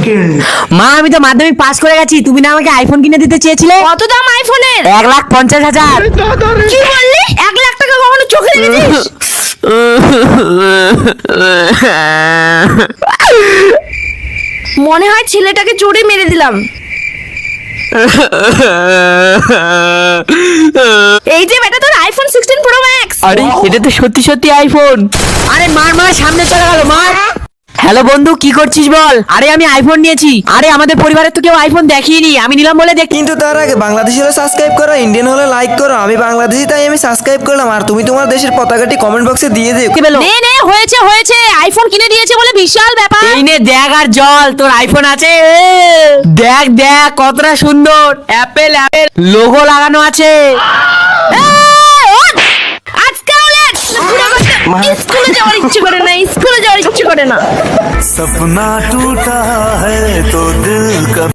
Second. মা আমি তো মাধ্যমিক পাস করে গেছি, তুমি না আমাকে আইফোন কিনে দিতে চেয়েছিলে? কত দাম আইফোনের? 1,50,000। কি বললি? 1 লাখ টাকা কখনো চোখে দেখেছিস? মনে হয় ছেলেটাকে চড়ে মেরে দিলাম। এই যে বেটা তোর আইফোন 16 প্রো ম্যাক্স। আরে এটা তো সত্যি সত্যি আইফোন। আরে মার মার, সামনে চলে গেল, মার। হ্যালো বন্ধু, কি করছিস বল? আরে আমি আইফোন নিয়েছি। আরে আমাদের পরিবারের তো কেউ আইফোন দেখিনি, আমি নিলাম বলে দেখ। কিন্তু তার আগে বাংলাদেশি হলে সাবস্ক্রাইব করো, ইন্ডিয়ান হলে লাইক করো। আমি বাংলাদেশি তাই আমি সাবস্ক্রাইব করলাম, আর তুমি তোমার দেশের পতাকাটি কমেন্ট বক্সে দিয়ে দিও। কি বলো? নে নে, হয়েছে হয়েছে, আইফোন কিনে দিয়েছে বলে বিশাল ব্যাপার। এই নে দেখ আর জল, তোর আইফোন আছে। দেখ দেখ কতটা সুন্দর, অ্যাপেল অ্যাপেল লোগো লাগানো আছে। আজকাল স্কুলে যাওয়ার ইচ্ছে করে না, স্কুলে যাওয়ার ইচ্ছে করে না। सपना टूटा है तो दिल का